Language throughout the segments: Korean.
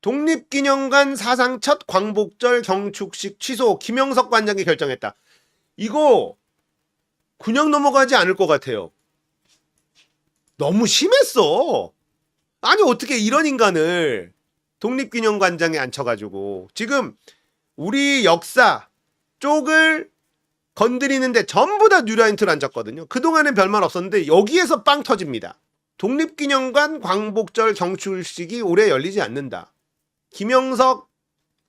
독립기념관 사상 첫 광복절 경축식 취소 김영석 관장이 결정했다. 이거 그냥 넘어가지 않을 것 같아요. 너무 심했어. 아니 어떻게 이런 인간을 독립기념관장에 앉혀가지고 지금 우리 역사 쪽을 건드리는데 전부 다 뉴라이트를 앉았거든요. 그동안엔 별말 없었는데 여기에서 빵 터집니다. 독립기념관 광복절 경축식이 올해 열리지 않는다. 김영석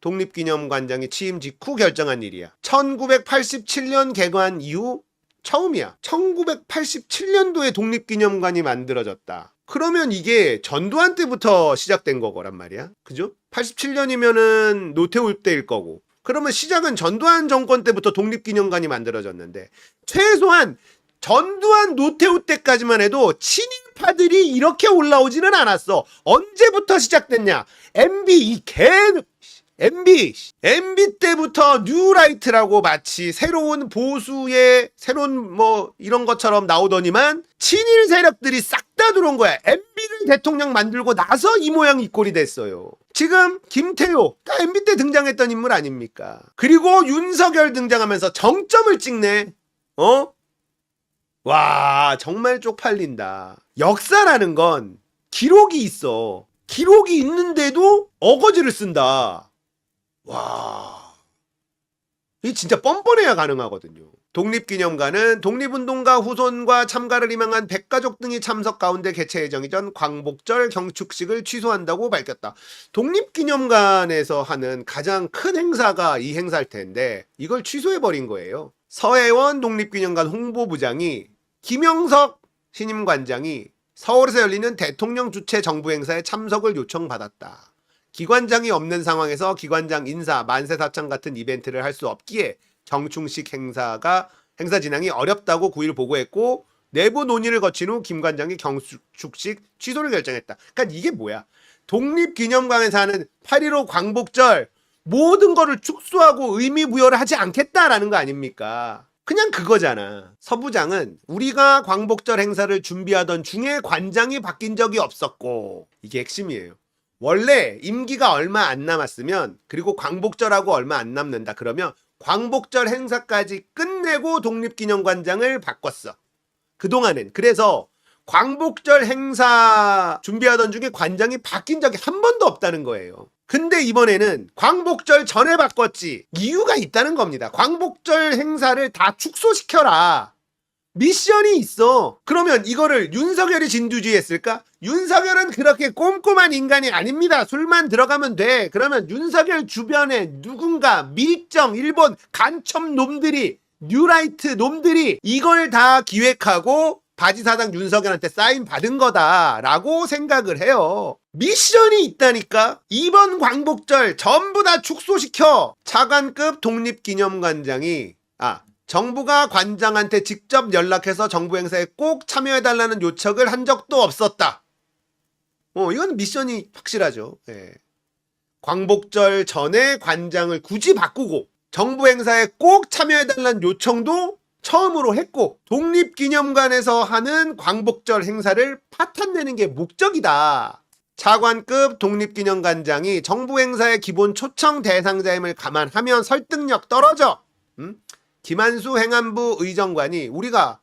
독립기념관장이 취임 직후 결정한 일이야. 1987년 개관 이후 처음이야. 1987년도에 독립기념관이 만들어졌다. 그러면 이게 전두환 때부터 시작된 거란 말이야. 그죠? 87년이면은 노태우 때일 거고. 그러면 시작은 전두환 정권 때부터 독립기념관이 만들어졌는데 최소한 전두환 노태우 때까지만 해도 친일파들이 이렇게 올라오지는 않았어. 언제부터 시작됐냐? MB 때부터 뉴라이트라고 마치 새로운 보수의 새로운 뭐 이런 것처럼 나오더니만 친일 세력들이 싹 다 들어온 거야. MB를 대통령 만들고 나서 이 모양 이 꼴이 됐어요. 지금 김태효 MB 때 등장했던 인물 아닙니까? 그리고 윤석열 등장하면서 정점을 찍네. 와 정말 쪽팔린다. 역사라는 건 기록이 있어. 기록이 있는데도 어거지를 쓴다. 와, 이 진짜 뻔뻔해야 가능하거든요. 독립기념관은 독립운동가 후손과 참가를 희망한 백가족 등이 참석 가운데 개최 예정이던 광복절 경축식을 취소한다고 밝혔다. 독립기념관에서 하는 가장 큰 행사가 이 행사일 텐데 이걸 취소해버린 거예요. 서혜원 독립기념관 홍보부장이 김영석 신임관장이 서울에서 열리는 대통령 주최 정부 행사에 참석을 요청받았다. 기관장이 없는 상황에서 기관장 인사, 만세사창 같은 이벤트를 할 수 없기에 경축식 행사 진행이 어렵다고 9일 보고했고 내부 논의를 거친 후 김 관장이 경축식 취소를 결정했다. 그러니까 이게 뭐야? 독립기념관에서 하는 8.15 광복절 모든 거를 축소하고 의미 부여를 하지 않겠다라는 거 아닙니까? 그냥 그거잖아. 서부장은 우리가 광복절 행사를 준비하던 중에 관장이 바뀐 적이 없었고 이게 핵심이에요. 원래 임기가 얼마 안 남았으면 그리고 광복절하고 얼마 안 남는다 그러면 광복절 행사까지 끝내고 독립기념관장을 바꿨어. 그동안은. 그래서 광복절 행사 준비하던 중에 관장이 바뀐 적이 한 번도 없다는 거예요. 근데 이번에는 광복절 전에 바꿨지. 이유가 있다는 겁니다. 광복절 행사를 다 축소시켜라. 미션이 있어. 그러면 이거를 윤석열이 진두지휘했을까? 윤석열은 그렇게 꼼꼼한 인간이 아닙니다. 술만 들어가면 돼. 그러면 윤석열 주변에 누군가 밀정, 일본 간첩 놈들이, 뉴라이트 놈들이 이걸 다 기획하고 바지사장 윤석열한테 사인 받은 거다라고 생각을 해요. 미션이 있다니까. 이번 광복절 전부 다 축소시켜. 차관급 독립기념관장이 정부가 관장한테 직접 연락해서 정부 행사에 꼭 참여해달라는 요청을 한 적도 없었다. 이건 미션이 확실하죠. 예. 광복절 전에 관장을 굳이 바꾸고 정부 행사에 꼭 참여해달라는 요청도 처음으로 했고 독립기념관에서 하는 광복절 행사를 파탄내는 게 목적이다. 차관급 독립기념관장이 정부 행사의 기본 초청 대상자임을 감안하면 설득력 떨어져. 김한수 행안부 의정관이 우리가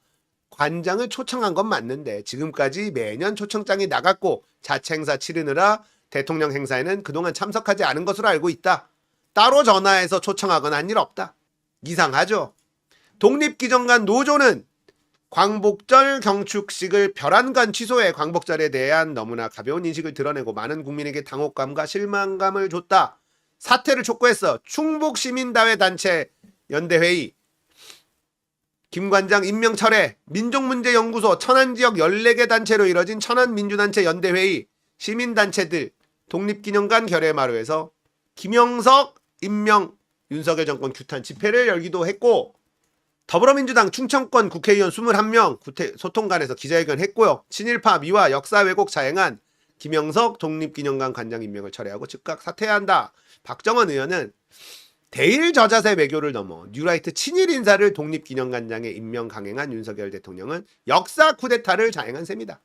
관장을 초청한 건 맞는데 지금까지 매년 초청장이 나갔고 자체 행사 치르느라 대통령 행사에는 그동안 참석하지 않은 것으로 알고 있다. 따로 전화해서 초청하거나 한 일 없다. 이상하죠? 독립기념관 노조는 광복절 경축식을 별안간 취소해 광복절에 대한 너무나 가벼운 인식을 드러내고 많은 국민에게 당혹감과 실망감을 줬다. 사퇴를 촉구했어. 충북시민다회 단체 연대회의 김관장 임명 철회, 민족문제연구소 천안지역 14개 단체로 이뤄진 천안민주단체 연대회의, 시민단체들, 독립기념관 결의마루에서 김영석 임명 윤석열 정권 규탄 집회를 열기도 했고 더불어민주당 충청권 국회의원 21명 소통관에서 기자회견 했고요. 친일파 미화 역사 왜곡 자행한 김영석 독립기념관 관장 임명을 철회하고 즉각 사퇴해야 한다. 박정원 의원은 대일 저자세 외교를 넘어 뉴라이트 친일 인사를 독립기념관장에 임명 강행한 윤석열 대통령은 역사 쿠데타를 자행한 셈이다.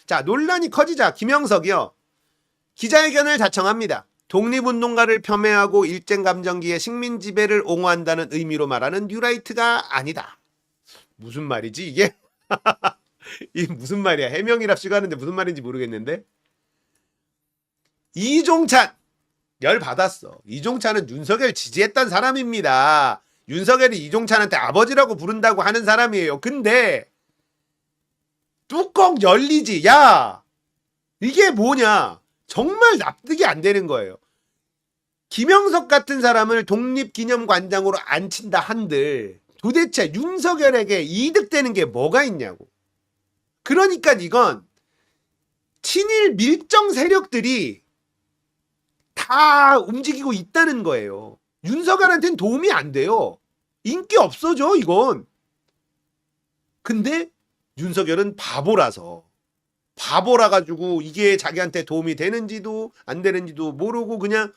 자, 논란이 커지자 김영석이요 기자회견을 자청합니다. 독립운동가를 폄훼하고 일제감정기의 식민지배를 옹호한다는 의미로 말하는 뉴라이트가 아니다. 무슨 말이지 이게? 이게 무슨 말이야? 해명이랍시고 하는데 무슨 말인지 모르겠는데. 이종찬 열 받았어. 이종찬은 윤석열 지지했던 사람입니다. 윤석열이 이종찬한테 아버지라고 부른다고 하는 사람이에요. 근데 뚜껑 열리지. 야, 이게 뭐냐? 정말 납득이 안 되는 거예요. 김영석 같은 사람을 독립기념관장으로 앉힌다 한들 도대체 윤석열에게 이득되는 게 뭐가 있냐고. 그러니까 이건 친일 밀정 세력들이 다 움직이고 있다는 거예요. 윤석열한테는 도움이 안 돼요. 인기 없어져 이건. 근데 윤석열은 바보라서 바보라 가지고 이게 자기한테 도움이 되는지도 안 되는지도 모르고 그냥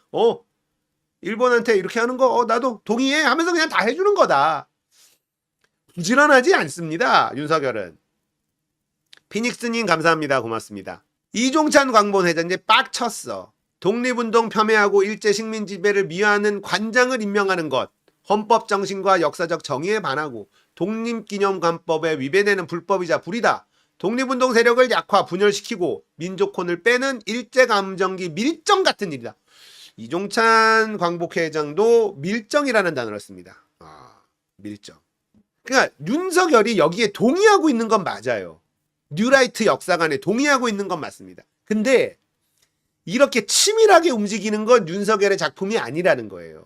일본한테 이렇게 하는 거 나도 동의해 하면서 그냥 다 해주는 거다. 부지런하지 않습니다. 윤석열은. 피닉스님 감사합니다. 고맙습니다. 이종찬 광본회장 이제 빡쳤어. 독립운동 폄훼하고 일제 식민지배를 미화하는 관장을 임명하는 것, 헌법 정신과 역사적 정의에 반하고 독립기념관법에 위배되는 불법이자 불이다. 독립운동 세력을 약화 분열시키고 민족혼을 빼는 일제감정기 밀정 같은 일이다. 이종찬 광복회장도 밀정이라는 단어를 씁니다. 밀정. 그러니까 윤석열이 여기에 동의하고 있는 건 맞아요. 뉴라이트 역사관에 동의하고 있는 건 맞습니다. 근데 이렇게 치밀하게 움직이는 건 윤석열의 작품이 아니라는 거예요.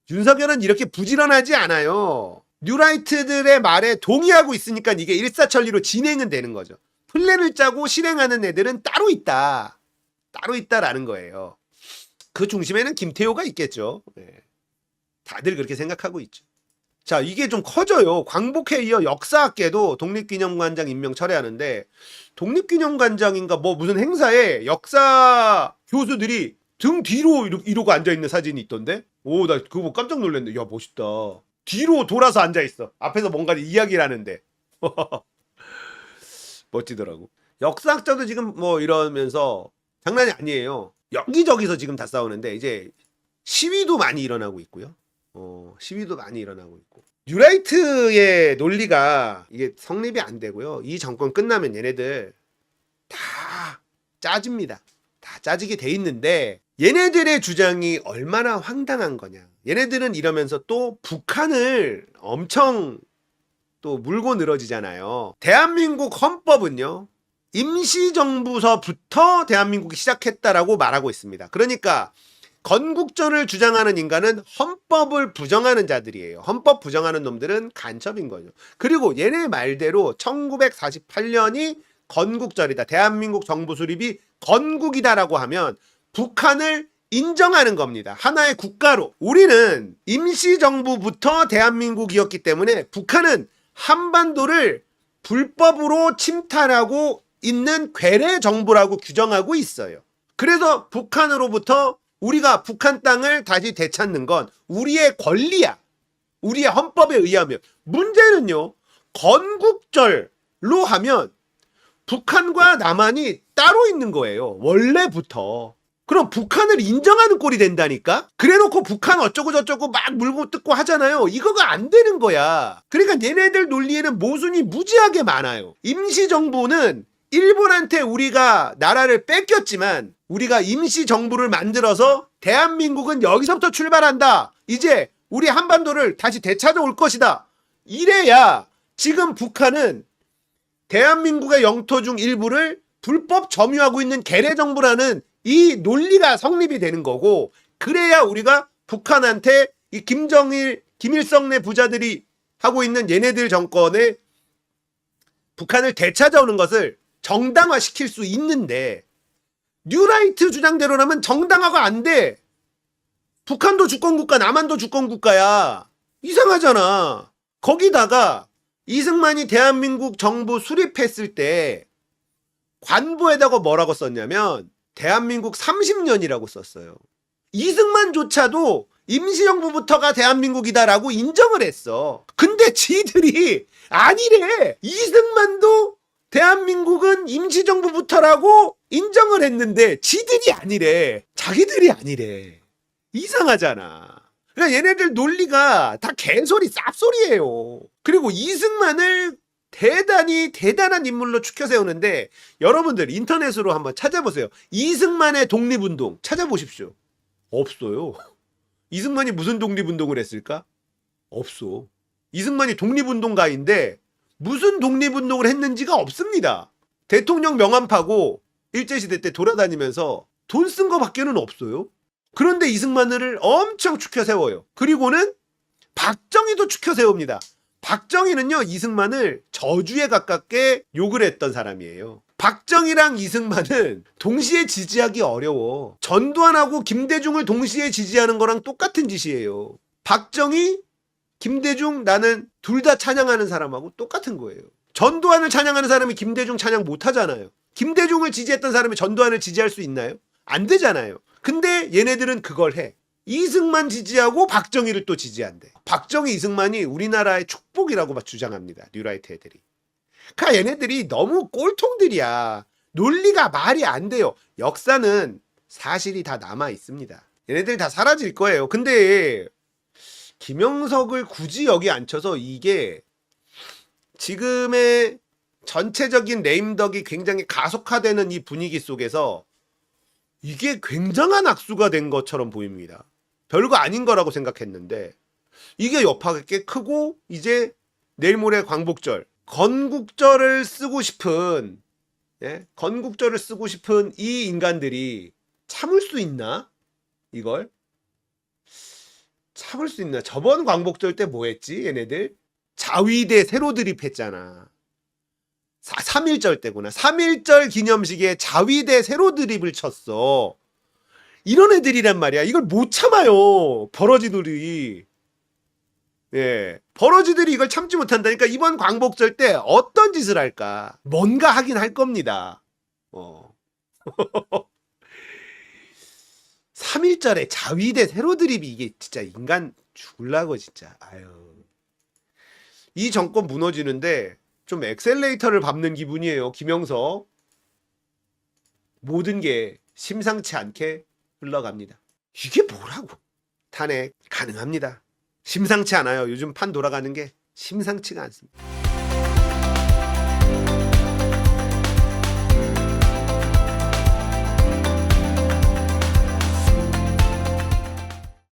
윤석열은 이렇게 부지런하지 않아요. 뉴라이트들의 말에 동의하고 있으니까 이게 일사천리로 진행은 되는 거죠. 플랜을 짜고 실행하는 애들은 따로 있다. 따로 있다라는 거예요. 그 중심에는 김태호가 있겠죠. 네. 다들 그렇게 생각하고 있죠. 자, 이게 좀 커져요. 광복회에 이어 역사학계도 독립기념관장 임명 철회하는데 독립기념관장인가 뭐 무슨 행사에 역사 교수들이 등 뒤로 이러고 앉아있는 사진이 있던데? 오, 나 그거 보고 깜짝 놀랐는데. 야, 멋있다. 뒤로 돌아서 앉아있어. 앞에서 뭔가 이야기를 하는데. 멋지더라고. 역사학자도 지금 뭐 이러면서 장난이 아니에요. 여기저기서 지금 다 싸우는데 이제 시위도 많이 일어나고 있고요. 시위도 많이 일어나고 있고. 뉴라이트의 논리가 이게 성립이 안 되고요. 이 정권 끝나면 얘네들 다 짜집니다. 다 짜지게 돼 있는데 얘네들의 주장이 얼마나 황당한 거냐. 얘네들은 이러면서 또 북한을 엄청 또 물고 늘어지잖아요. 대한민국 헌법은요. 임시정부서부터 대한민국이 시작했다라고 말하고 있습니다. 그러니까 건국전을 주장하는 인간은 헌법을 부정하는 자들이에요. 헌법 부정하는 놈들은 간첩인 거죠. 그리고 얘네 말대로 1948년이 건국절이다. 대한민국 정부 수립이 건국이다라고 하면 북한을 인정하는 겁니다. 하나의 국가로. 우리는 임시정부부터 대한민국이었기 때문에 북한은 한반도를 불법으로 침탈하고 있는 괴뢰 정부라고 규정하고 있어요. 그래서 북한으로부터 우리가 북한 땅을 다시 되찾는 건 우리의 권리야. 우리의 헌법에 의하면. 문제는요. 건국절로 하면 북한과 남한이 따로 있는 거예요. 원래부터. 그럼 북한을 인정하는 꼴이 된다니까? 그래놓고 북한 어쩌고 저쩌고 막 물고 뜯고 하잖아요. 이거가 안 되는 거야. 그러니까 얘네들 논리에는 모순이 무지하게 많아요. 임시정부는 일본한테 우리가 나라를 뺏겼지만 우리가 임시정부를 만들어서 대한민국은 여기서부터 출발한다. 이제 우리 한반도를 다시 되찾아올 것이다. 이래야 지금 북한은 대한민국의 영토 중 일부를 불법 점유하고 있는 괴뢰정부라는 이 논리가 성립이 되는 거고, 그래야 우리가 북한한테 이 김정일, 김일성네 부자들이 하고 있는 얘네들 정권에 북한을 되찾아오는 것을 정당화시킬 수 있는데, 뉴라이트 주장대로라면 정당화가 안 돼. 북한도 주권국가, 남한도 주권국가야. 이상하잖아. 거기다가 이승만이 대한민국 정부 수립했을 때 관보에다가 뭐라고 썼냐면 대한민국 30년이라고 썼어요. 이승만조차도 임시정부부터가 대한민국이다라고 인정을 했어. 근데 지들이 아니래. 이승만도 대한민국은 임시정부부터라고 인정을 했는데 지들이 아니래. 자기들이 아니래. 이상하잖아. 그러니까 얘네들 논리가 다 개소리 쌉소리예요. 그리고 이승만을 대단한 인물로 추켜 세우는데 여러분들 인터넷으로 한번 찾아보세요. 이승만의 독립운동 찾아보십시오. 없어요. 이승만이 무슨 독립운동을 했을까? 없어. 이승만이 독립운동가인데 무슨 독립운동을 했는지가 없습니다. 대통령 명함 파고 일제시대 때 돌아다니면서 돈 쓴 거밖에는 없어요. 그런데 이승만을 엄청 추켜 세워요. 그리고는 박정희도 추켜 세웁니다. 박정희는요, 이승만을 저주에 가깝게 욕을 했던 사람이에요. 박정희랑 이승만은 동시에 지지하기 어려워. 전두환하고 김대중을 동시에 지지하는 거랑 똑같은 짓이에요. 박정희, 김대중, 나는 둘 다 찬양하는 사람하고 똑같은 거예요. 전두환을 찬양하는 사람이 김대중 찬양 못 하잖아요. 김대중을 지지했던 사람이 전두환을 지지할 수 있나요? 안 되잖아요. 근데 얘네들은 그걸 해. 이승만 지지하고 박정희를 또 지지한대. 박정희, 이승만이 우리나라의 축복이라고 주장합니다. 뉴라이트 애들이. 그러니까 얘네들이 너무 꼴통들이야. 논리가 말이 안 돼요. 역사는 사실이 다 남아 있습니다. 얘네들이 다 사라질 거예요. 근데 김영석을 굳이 여기 앉혀서 이게 지금의 전체적인 레임덕이 굉장히 가속화되는 이 분위기 속에서 이게 굉장한 악수가 된 것처럼 보입니다. 별거 아닌 거라고 생각했는데 이게 여파가 꽤 크고 이제 내일 모레 광복절, 건국절을 쓰고 싶은 건국절을 쓰고 싶은 이 인간들이 참을 수 있나? 이걸? 참을 수 있나? 저번 광복절 때 뭐 했지? 얘네들? 자위대 새로 드립했잖아. 3.1절 때구나. 3.1절 기념식에 자위대 새로 드립을 쳤어. 이런 애들이란 말이야. 이걸 못 참아요. 버러지들이. 예. 버러지들이 이걸 참지 못한다니까 이번 광복절 때 어떤 짓을 할까? 뭔가 하긴 할 겁니다. 3.1절에 자위대 새로 드립이 이게 진짜 인간 죽을라고 진짜. 아유. 이 정권 무너지는데 좀 엑셀레이터를 밟는 기분이에요. 김영석. 모든 게 심상치 않게 흘러갑니다. 이게 뭐라고? 탄핵 가능합니다. 심상치 않아요. 요즘 판 돌아가는 게 심상치가 않습니다.